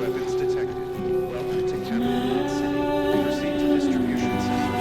Weapons detected. Welcome to Capital City. Proceed to distribution center.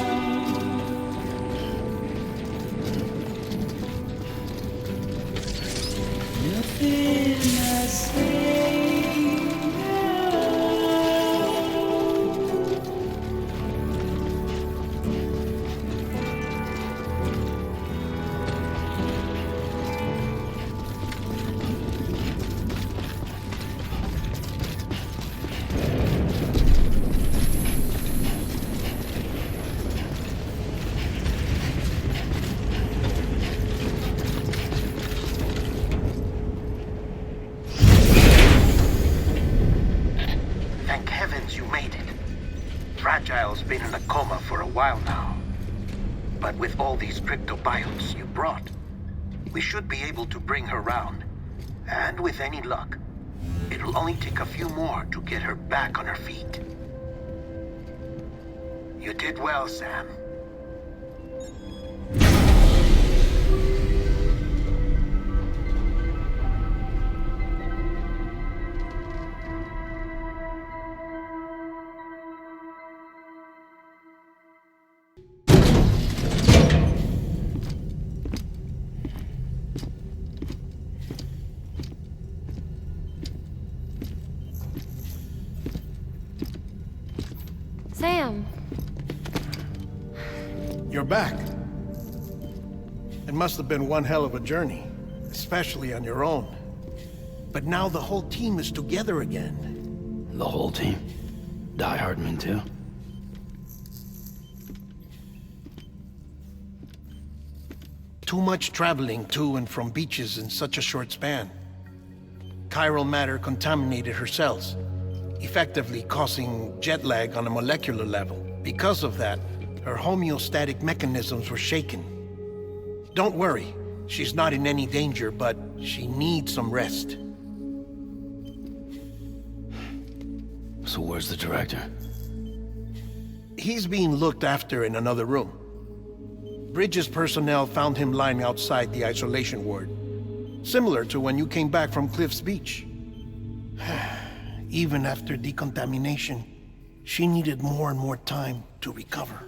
Thank heavens you made it. Fragile's been in a coma for a while now. But with all these cryptobiotes you brought, we should be able to bring her round. And with any luck, it'll only take a few more to get her back on her feet. You did well, Sam. Sam, You're back. It must have been one hell of a journey, especially on your own. But now the whole team is together again. The whole team? Die Hardman too? Too much traveling to and from beaches in such a short span. Chiral matter contaminated her cells, effectively causing jet lag on a molecular level. Because of that, her homeostatic mechanisms were shaken. Don't worry, she's not in any danger, but she needs some rest. So where's the director? He's being looked after in another room. Bridges personnel found him lying outside the isolation ward, similar to when you came back from Cliff's Beach. Even after decontamination, she needed more and more time to recover.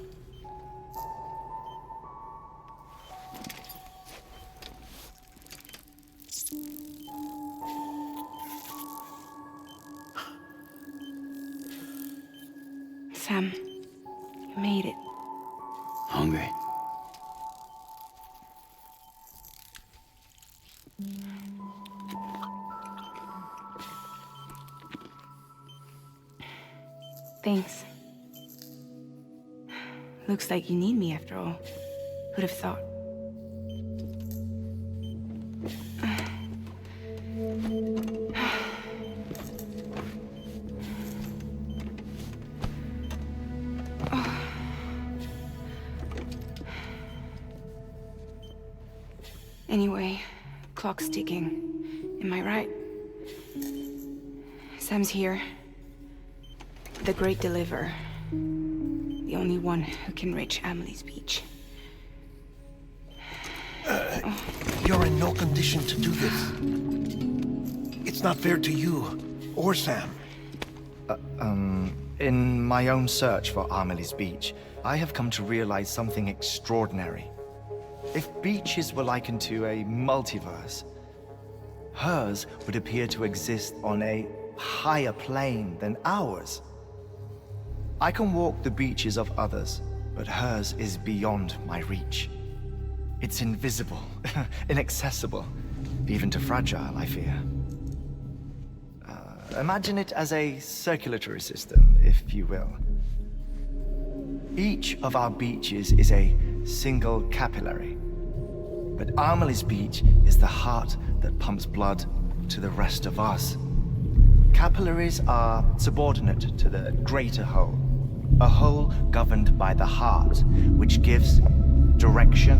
Sam, you made it. Hungry? Thanks. Looks like you need me after all. Who'd have thought? Anyway, clock's ticking. Am I right? Sam's here. The Great Deliverer. The only one who can reach Amelie's Beach. You're in no condition to do this. It's not fair to you or Sam. In my own search for Amelie's Beach, I have come to realize something extraordinary. If beaches were likened to a multiverse, hers would appear to exist on a higher plane than ours. I can walk the beaches of others, but hers is beyond my reach. It's invisible, inaccessible, even to Fragile, I fear. Imagine it as a circulatory system, if you will. Each of our beaches is a single capillary, but Amelie's Beach is the heart that pumps blood to the rest of us. Capillaries are subordinate to the greater whole. A whole governed by the heart, which gives direction,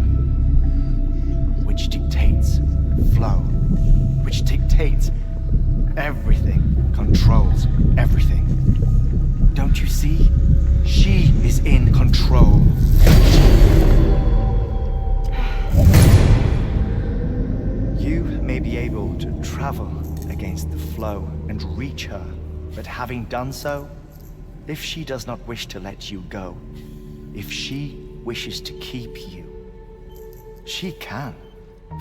which dictates flow, which dictates everything, controls everything. Don't you see? She is in control. You may be able to travel against the flow and reach her, but having done so, if she does not wish to let you go, if she wishes to keep you, she can.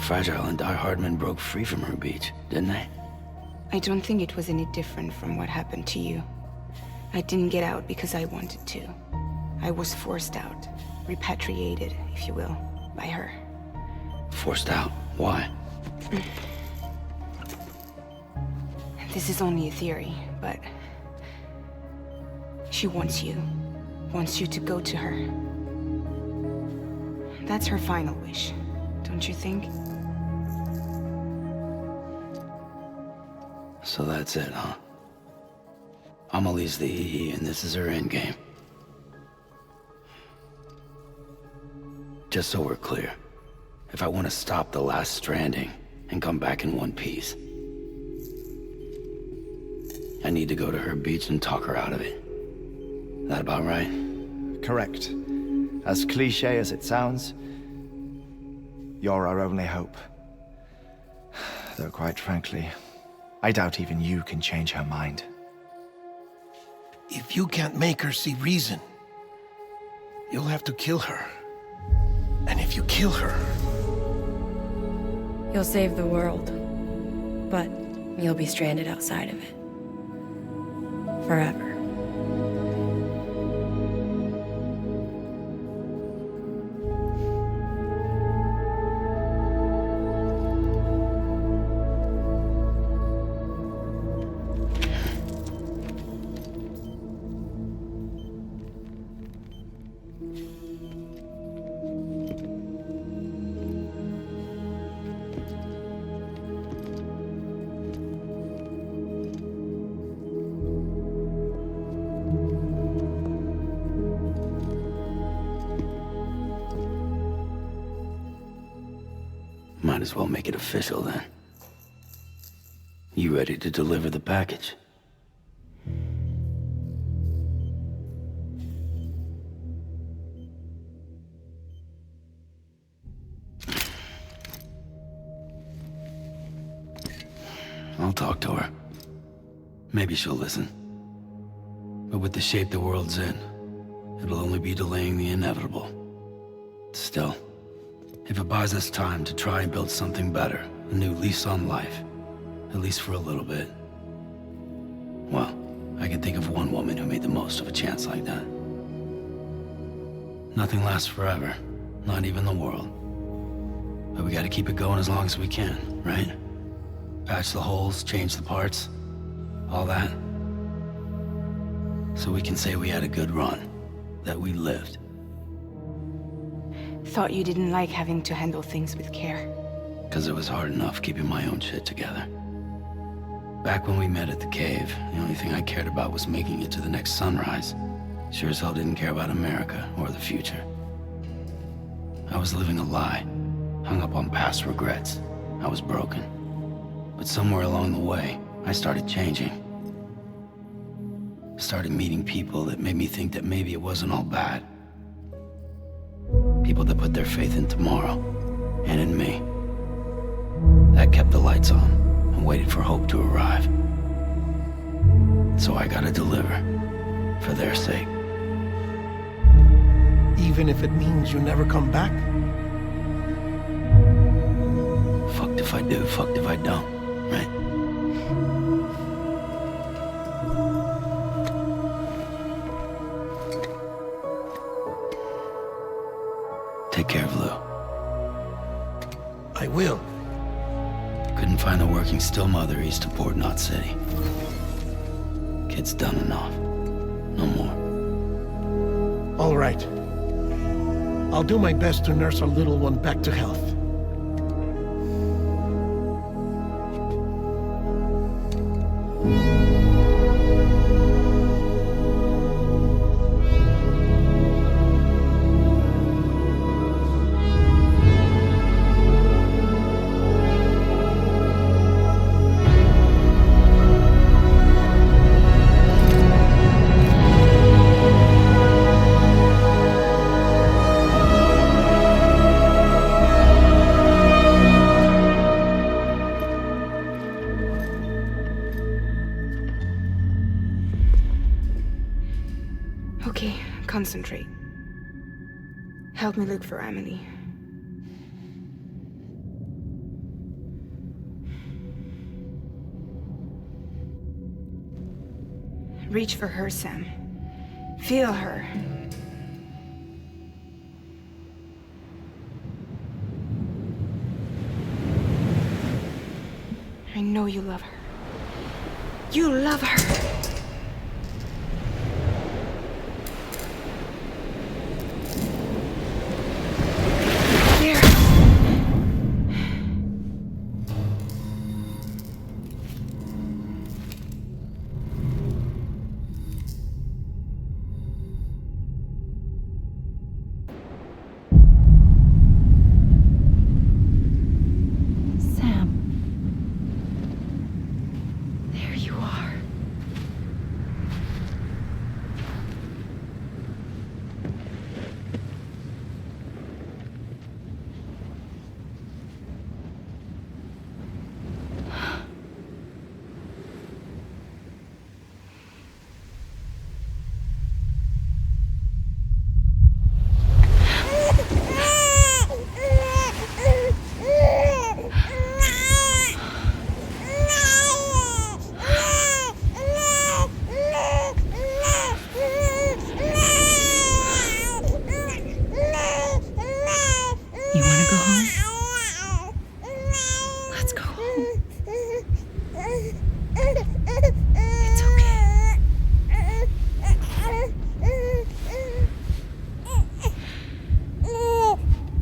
Fragile and Die Hardman broke free from her beach, didn't they? I don't think it was any different from what happened to you. I didn't get out because I wanted to. I was forced out, repatriated, if you will, by her. Forced out? Why? This is only a theory, but she wants you to go to her. That's her final wish, don't you think? So that's it, huh? Amelie's the EE and this is her endgame. Just so we're clear, if I want to stop the last Stranding and come back in one piece, I need to go to her beach and talk her out of it. That about right? Correct. As cliche as it sounds, you're our only hope. Though quite frankly, I doubt even you can change her mind. If you can't make her see reason, you'll have to kill her. And if you kill her... You'll save the world, but you'll be stranded outside of it. Forever. Might as well make it official then. You ready to deliver the package? I'll talk to her. Maybe she'll listen. But with the shape the world's in, it'll only be delaying the inevitable. Still, if it buys us time to try and build something better, a new lease on life, at least for a little bit, well, I can think of one woman who made the most of a chance like that. Nothing lasts forever, not even the world. But we gotta keep it going as long as we can, right? Patch the holes, change the parts, all that. So we can say we had a good run, that we lived. Thought you didn't like having to handle things with care. 'Cause it was hard enough keeping my own shit together. Back when we met at the cave, the only thing I cared about was making it to the next sunrise. Sure as hell didn't care about America or the future. I was living a lie, hung up on past regrets. I was broken. But somewhere along the way, I started changing. Started meeting people that made me think that maybe it wasn't all bad. People that put their faith in tomorrow, and in me. That kept the lights on, and waited for hope to arrive. So I gotta deliver, for their sake. Even if it means you never come back? Fucked if I do, fucked if I don't, right? Take care of Lou. I will. Couldn't find a working still mother east of Port Knot City. Kid's done enough. No more. All right. I'll do my best to nurse our little one back to health. concentrate. Help me look for Amelie. Reach for her, Sam. Feel her. I know you love her. You love her!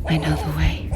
I know the way.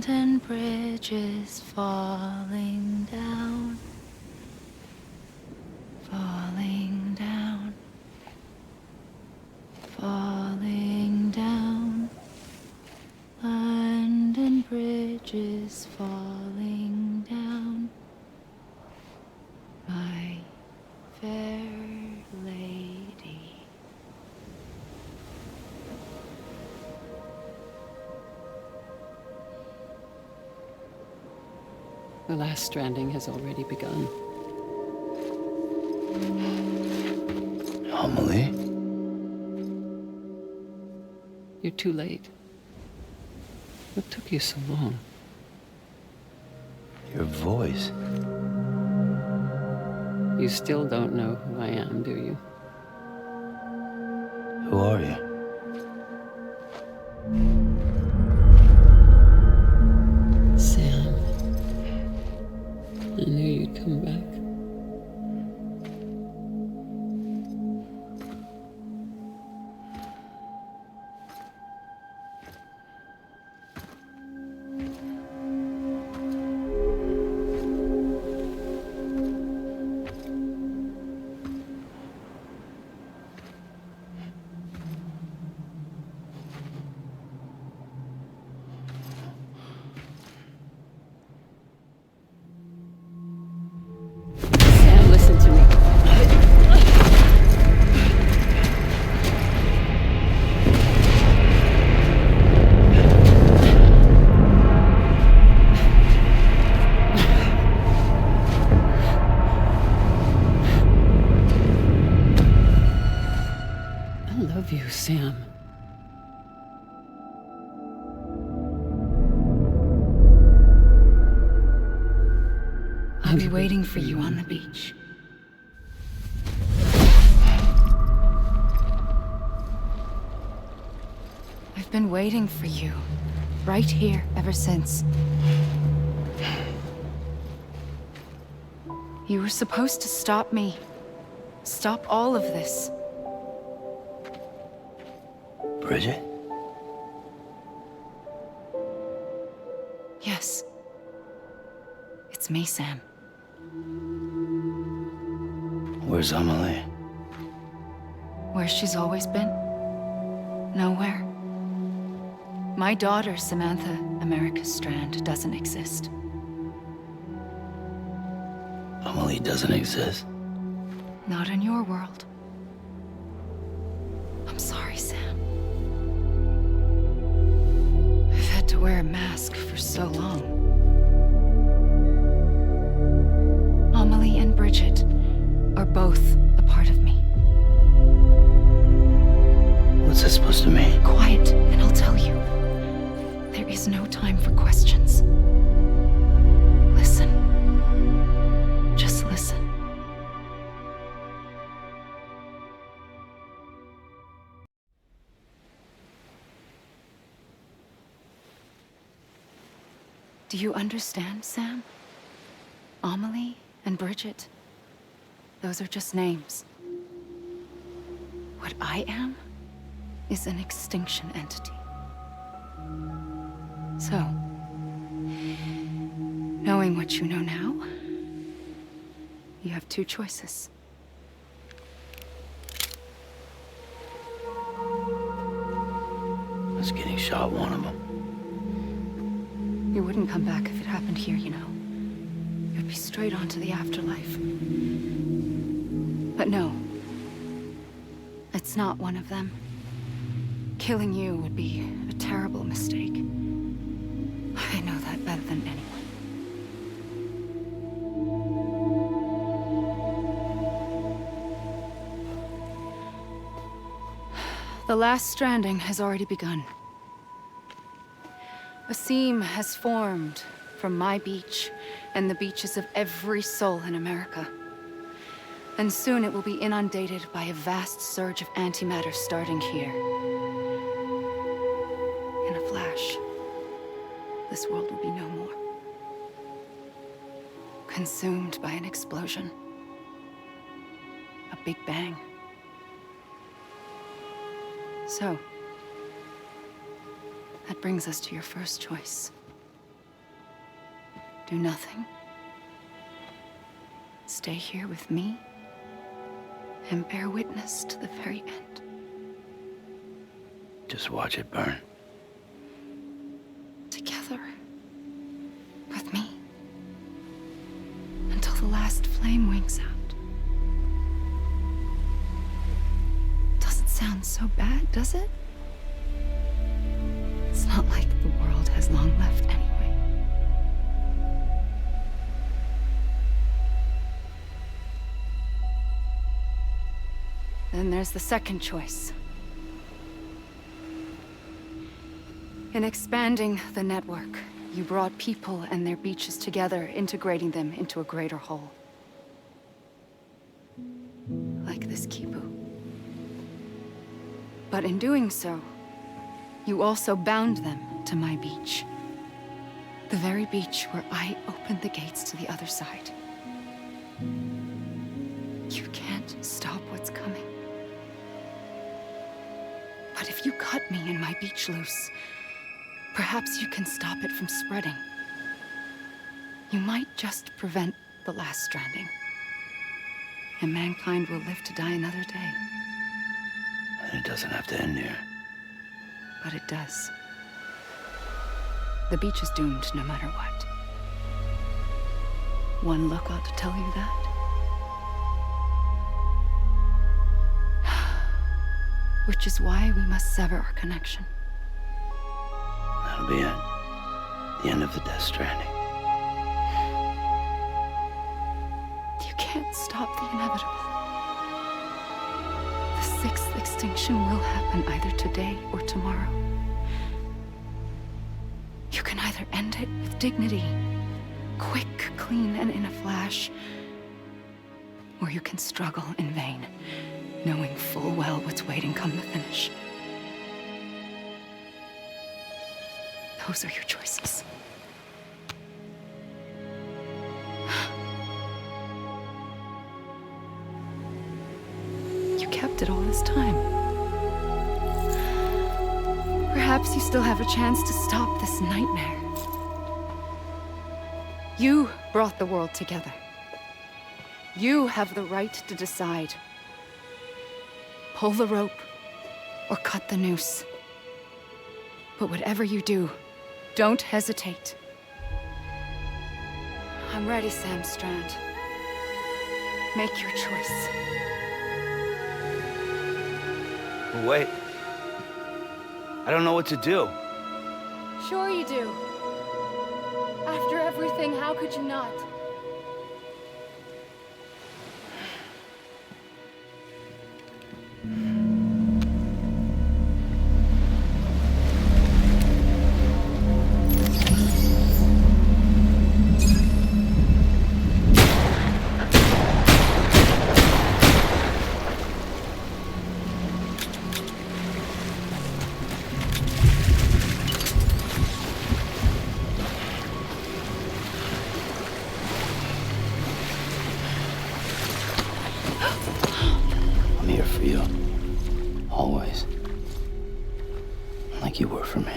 And bridges falling down, falling down, falling down. London bridges falling down, my fair lady. The last stranding has already begun. Amelie? You're too late. What took you so long? Your voice. You still don't know who I am, do you? Who are you? Sam. I knew you'd come back. love you, Sam. I'll be waiting for you on the beach. I've been waiting for you, right here, ever since. You were supposed to stop me. Stop all of this. Bridget? Yes. It's me, Sam. Where's Amelie? Where she's always been. Nowhere. My daughter, Samantha America Strand, doesn't exist. Amelie doesn't exist. Not in your world. I'm sorry, Sam. I've had to wear a mask for so long. Amelie and Bridget are both a part of me. What's that supposed to mean? Quiet, and I'll tell you. There is no time for questions. Listen. Just listen. Do you understand, Sam? Amelie and Bridget, those are just names. What I am is an extinction entity. So, knowing what you know now, you have two choices. Was getting shot one of them. You wouldn't come back if it happened here, you know. You'd be straight on to the afterlife. But no. It's not one of them. Killing you would be a terrible mistake. I know that better than anyone. The last stranding has already begun. A seam has formed from my beach and the beaches of every soul in America. And soon it will be inundated by a vast surge of antimatter starting here. In a flash, this world will be no more. Consumed by an explosion. A big bang. So, that brings us to your first choice. Do nothing. Stay here with me and bear witness to the very end. Just watch it burn. Together. With me. Until the last flame winks out. Doesn't sound so bad, does it? It's not like the world has long left anyway. Then there's the second choice. In expanding the network, you brought people and their beaches together, integrating them into a greater whole. Like this Kibu. But in doing so, you also bound them to my beach. The very beach where I opened the gates to the other side. You can't stop what's coming. But if you cut me and my beach loose, perhaps you can stop it from spreading. You might just prevent the last stranding. And mankind will live to die another day. And it doesn't have to end here. But it does. The beach is doomed no matter what. One look ought to tell you that. Which is why we must sever our connection. That'll be it. The end of the Death Stranding. You can't stop the inevitable. The sixth extinction will happen either today or tomorrow. You can either end it with dignity, quick, clean, and in a flash, or you can struggle in vain, knowing full well what's waiting come the finish. Those are your choices. You kept it all this time. Perhaps you still have a chance to stop this nightmare. You brought the world together. You have the right to decide. Pull the rope or cut the noose. But whatever you do, don't hesitate. I'm ready, Sam Strand. Make your choice. Wait. I don't know what to do. Sure you do. After everything, how could you not? I'm here for you. Always. Like you were for me.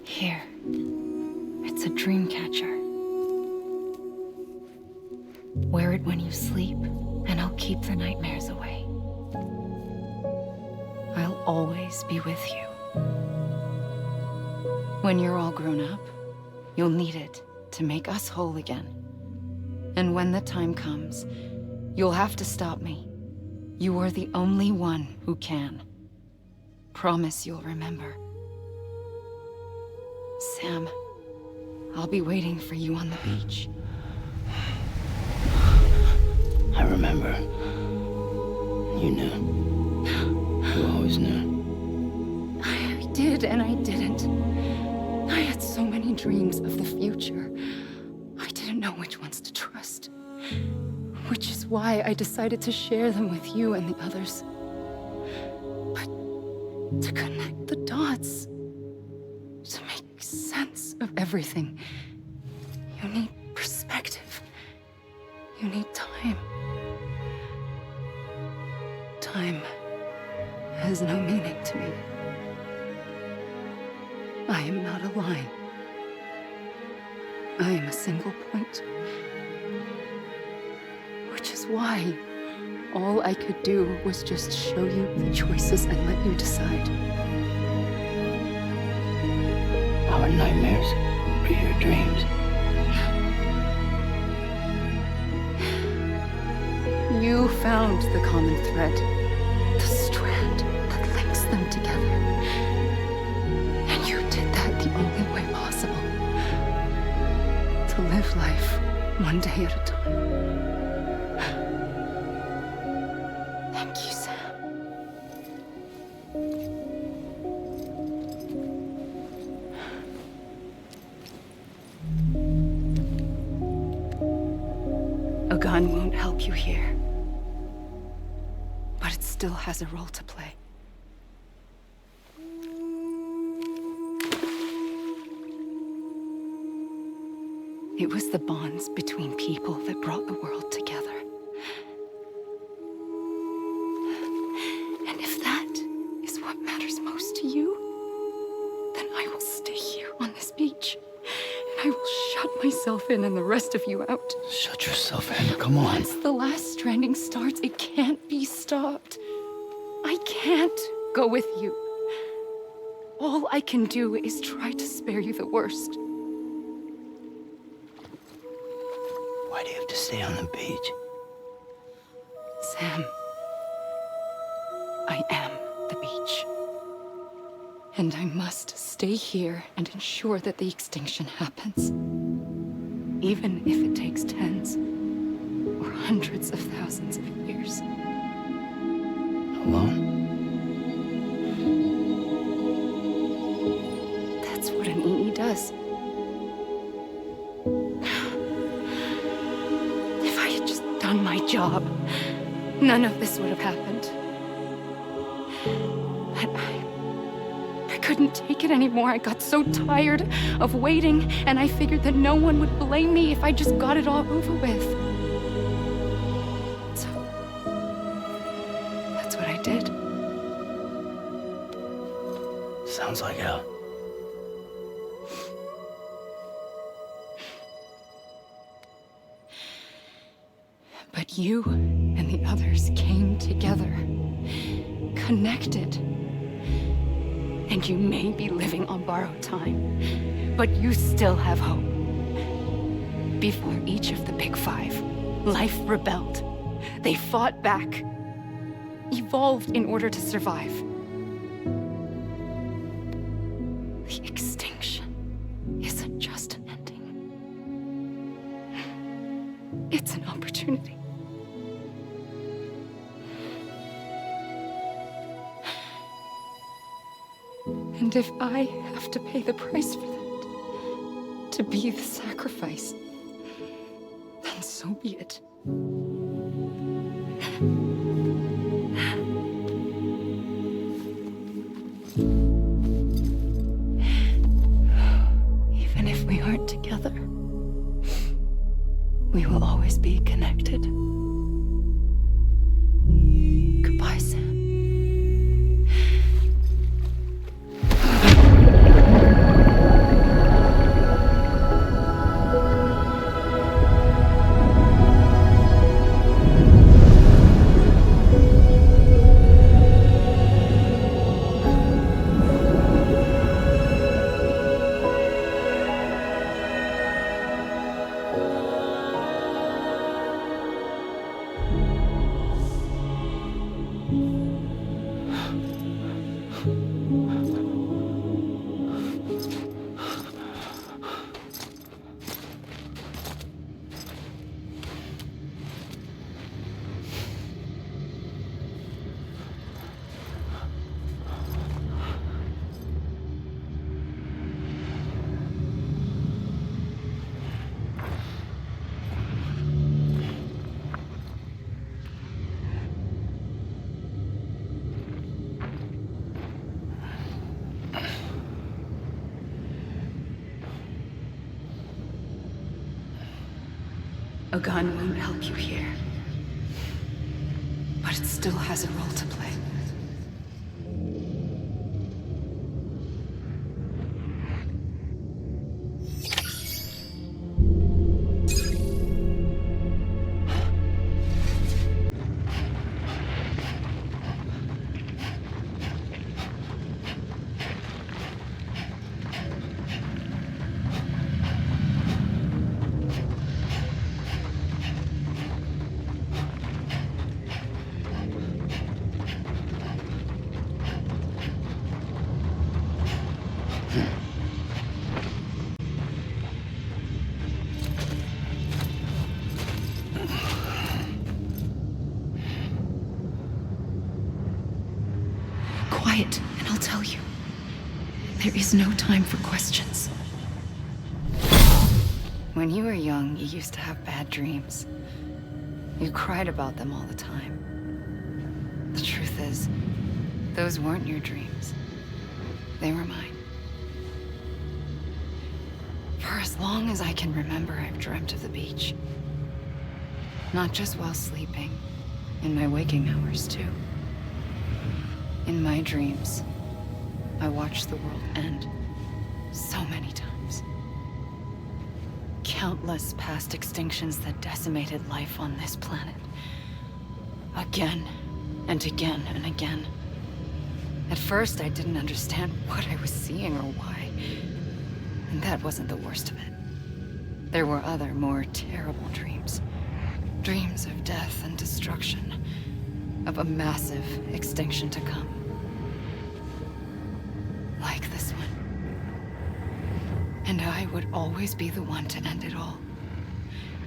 Here. It's a dream catcher. Wear it when you sleep, and I'll keep the nightmares away. I'll always be with you. When you're all grown up, you'll need it to make us whole again. And when the time comes, you'll have to stop me. You are the only one who can. Promise you'll remember. Sam, I'll be waiting for you on the beach. I remember. You knew. You always knew. I did and I didn't. I had so many dreams of the future. I didn't know which ones to trust. Which is why I decided to share them with you and the others. But to connect the dots, to make sense of everything, you need perspective. You need time. Time has no meaning to me. I am not a line. I am a single point. Which is why all I could do was just show you the choices and let you decide. Our nightmares were your dreams. You found the common thread, the strand that links them together. And you did that the only way possible. To live life one day at a time. Thank you, Sam. A gun won't help you here. But it still has a role to play. It was the bonds between people that brought the world together. And if that is what matters most to you, then I will stay here on this beach. And I will shut myself in and the rest of you out. Shut yourself in. Come on. Once the last stranding starts, it can't be stopped. I can't go with you. All I can do is try to spare you the worst. Why do you have to stay on the beach? Sam, I am the beach. And I must stay here and ensure that the extinction happens. Even if it takes tens or hundreds of thousands of years. Alone? That's what an EE does. If I had just done my job, none of this would have happened. But I couldn't take it anymore. I got so tired of waiting, and I figured that no one would blame me if I just got it all over with. So, that's what I did. Sounds like hell. But you and the others came together, connected. And you may be living on borrowed time, but you still have hope. Before each of the Big Five, life rebelled. They fought back, evolved in order to survive. The extinction isn't just an ending. It's an opportunity. And if I have to pay the price for that, to be the sacrifice, then so be it. Even if we aren't together, we will always be connected. Goodbye, Sam. A gun won't help you here, but it still has a role to play. Quiet, and I'll tell you. There is no time for questions. When you were young, you used to have bad dreams. You cried about them all the time. The truth is, those weren't your dreams. They were mine. For as long as I can remember, I've dreamt of the beach. Not just while sleeping, in my waking hours too. In my dreams, I watched the world end so many times. Countless past extinctions that decimated life on this planet. Again and again and again. At first, I didn't understand what I was seeing or why. And that wasn't the worst of it. There were other, more terrible dreams. Dreams of death and destruction. of a massive extinction to come. Like this one. And I would always be the one to end it all.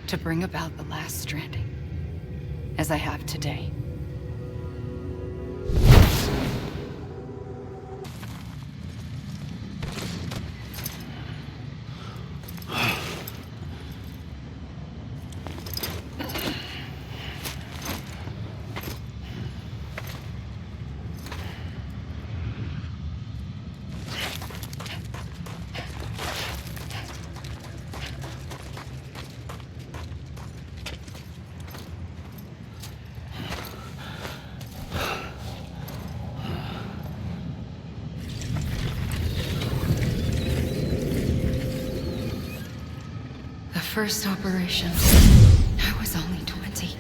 To bring about the last stranding. As I have today. First operation, I was only 20.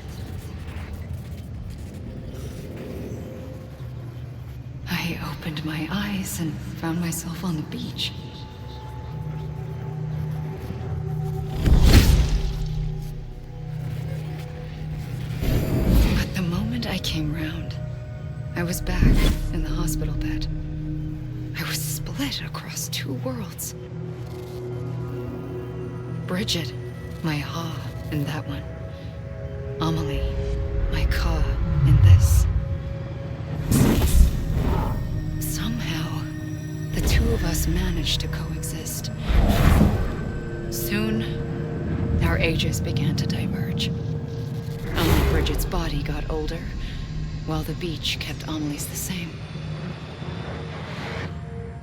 I opened my eyes and found myself on the beach. But the moment I came round, I was back in the hospital bed. I was split across two worlds. Bridget, my ha in that one. Amelie, my ka in this. Somehow, the two of us managed to coexist. Soon, our ages began to diverge. Only Bridget's body got older, while the beach kept Amelie's the same.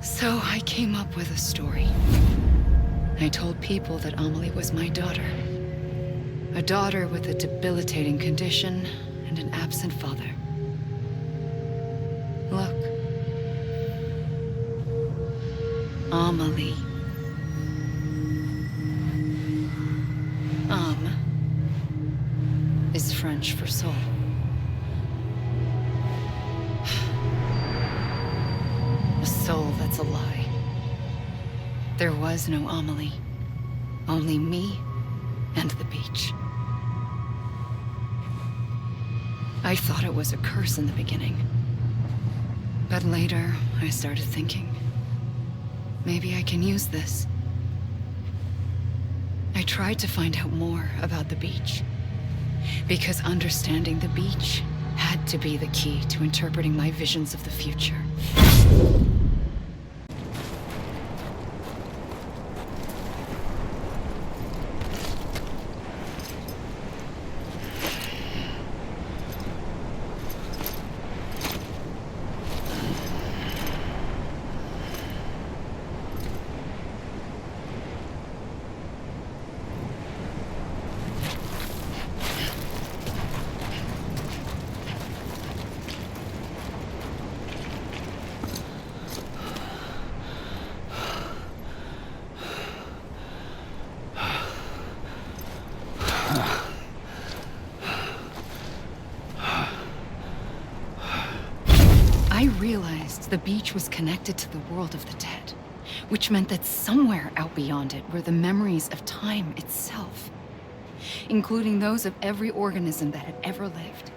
So I came up with a story. I told people that Amelie was my daughter. A daughter with a debilitating condition and an absent father. Look. Amelie. Âme is French for soul. A soul that's a lie. There was no Amelie. Only me and the beach. I thought it was a curse in the beginning. But later, I started thinking, maybe I can use this. I tried to find out more about the beach. Because understanding the beach had to be the key to interpreting my visions of the future. I realized the beach was connected to the world of the dead, which meant that somewhere out beyond it were the memories of time itself, including those of every organism that had ever lived.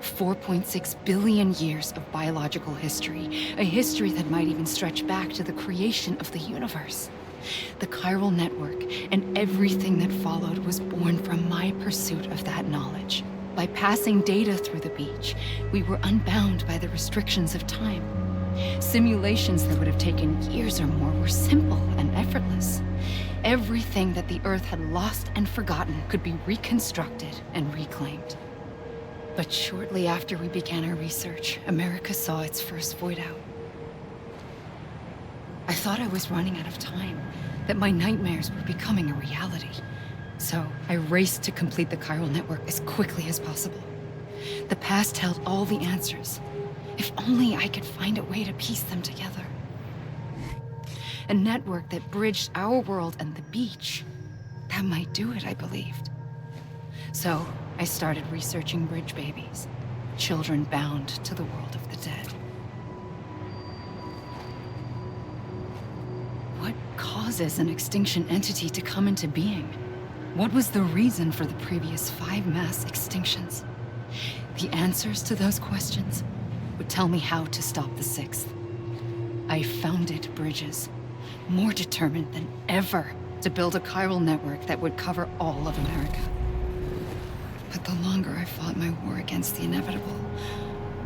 4.6 billion years of biological history, a history that might even stretch back to the creation of the universe. The chiral network and everything that followed was born from my pursuit of that knowledge. By passing data through the beach, we were unbound by the restrictions of time. Simulations that would have taken years or more were simple and effortless. Everything that the Earth had lost and forgotten could be reconstructed and reclaimed. But shortly after we began our research, America saw its first void out. I thought I was running out of time, that my nightmares were becoming a reality. So I raced to complete the chiral network as quickly as possible. The past held all the answers. If only I could find a way to piece them together. A network that bridged our world and the beach. That might do it, I believed. So I started researching bridge babies, children bound to the world of the dead. What causes an extinction entity to come into being? What was the reason for the previous 5 mass extinctions? The answers to those questions would tell me how to stop the Sixth. I founded bridges, more determined than ever to build a chiral network that would cover all of America. But the longer I fought my war against the inevitable,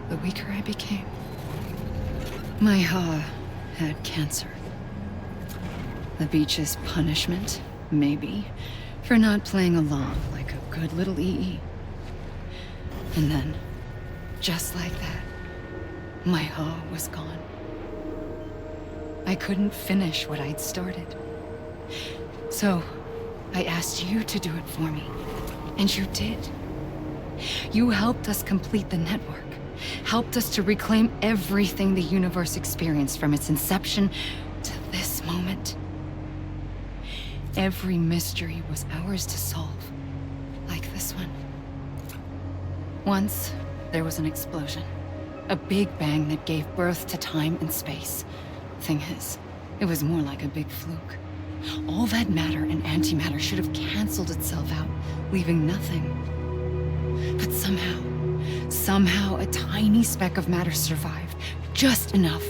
the weaker I became. My Ha had cancer. The beach's punishment, maybe, for not playing along like a good little EE. And then, just like that, my Ha was gone. I couldn't finish what I'd started. So, I asked you to do it for me, and you did. You helped us complete the network, helped us to reclaim everything the universe experienced from its inception to this moment. Every mystery was ours to solve, like this one. Once, there was an explosion. A big bang that gave birth to time and space. Thing is, it was more like a big fluke. All that matter and antimatter should have canceled itself out, leaving nothing. But somehow a tiny speck of matter survived. Just enough.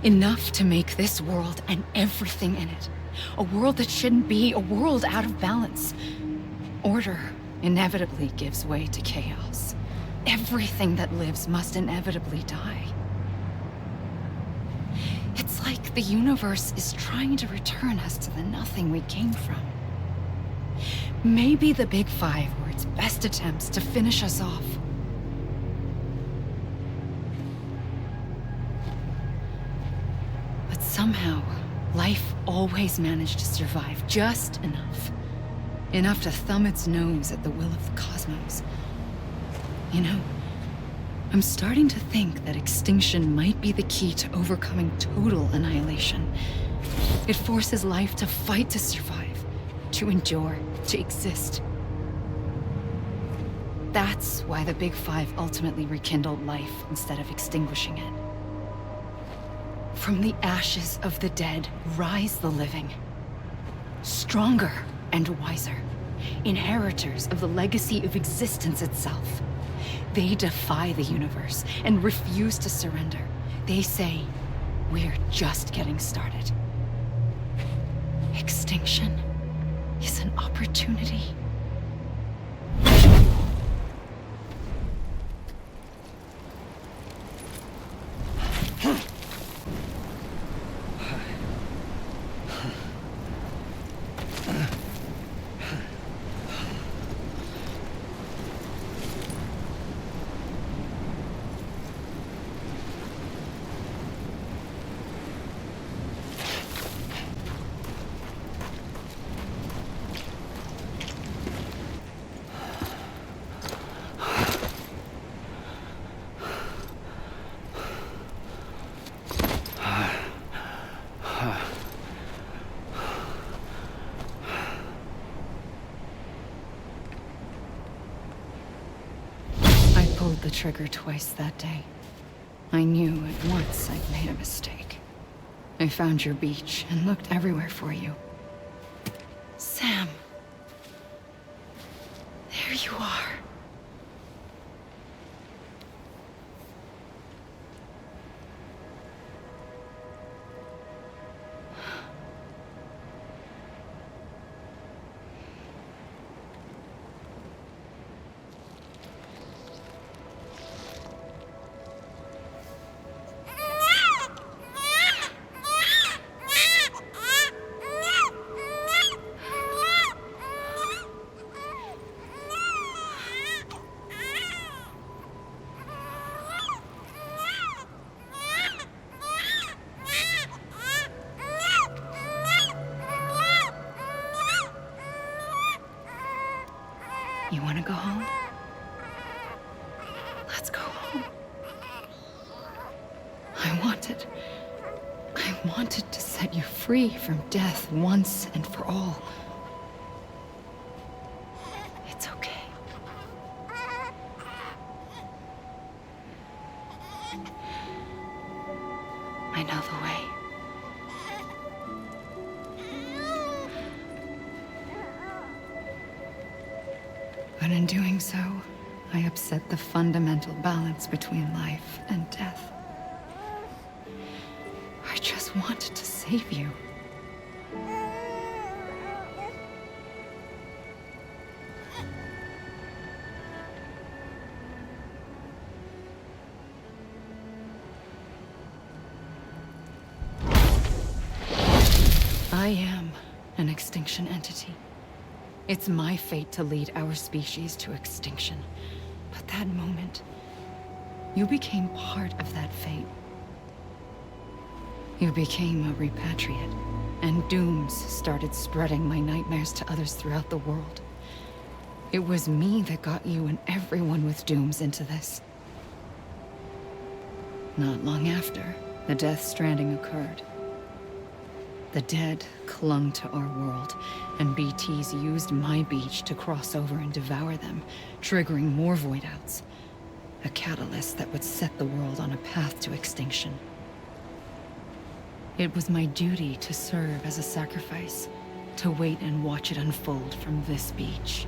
Enough to make this world and everything in it. A world that shouldn't be, a world out of balance. Order inevitably gives way to chaos. Everything that lives must inevitably die. It's like the universe is trying to return us to the nothing we came from. Maybe the Big Five were its best attempts to finish us off. But somehow, life always managed to survive just enough. Enough to thumb its nose at the will of the cosmos. You know, I'm starting to think that extinction might be the key to overcoming total annihilation. It forces life to fight to survive, to endure, to exist. That's why the Big Five ultimately rekindled life instead of extinguishing it. From the ashes of the dead rise the living. Stronger and wiser. Inheritors of the legacy of existence itself. They defy the universe and refuse to surrender. They say, we're just getting started. Extinction is an opportunity. The trigger twice that day. I knew at once I'd made a mistake. I found your beach and looked everywhere for you. Sam. There you are. You want to go home? Let's go home. I wanted to set you free from death once and for all. It's okay. I know the way. But in doing so, I upset the fundamental balance between life and death. I just wanted to save you. I am an extinction entity. It's my fate to lead our species to extinction. But that moment, you became part of that fate. You became a repatriate, and dooms started spreading my nightmares to others throughout the world. It was me that got you and everyone with dooms into this. Not long after, the Death Stranding occurred. The dead clung to our world, and BTs used my beach to cross over and devour them, triggering more void outs. A catalyst that would set the world on a path to extinction. It was my duty to serve as a sacrifice, to wait and watch it unfold from this beach.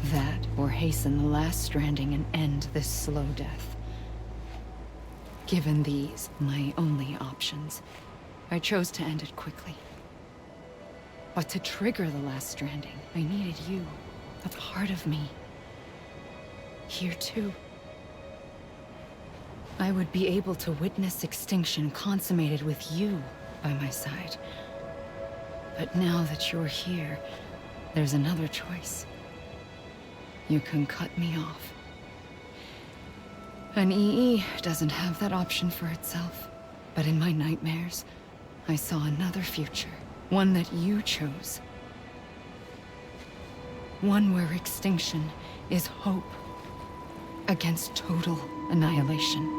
That, or hasten the last stranding and end this slow death. Given these, my only options, I chose to end it quickly. But to trigger the last stranding, I needed you, a part of me. Here too. I would be able to witness extinction consummated with you by my side. But now that you're here, there's another choice. You can cut me off. An EE doesn't have that option for itself. But in my nightmares, I saw another future. One that you chose. One where extinction is hope against total annihilation.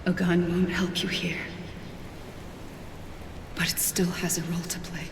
A gun won't help you here. But it still has a role to play.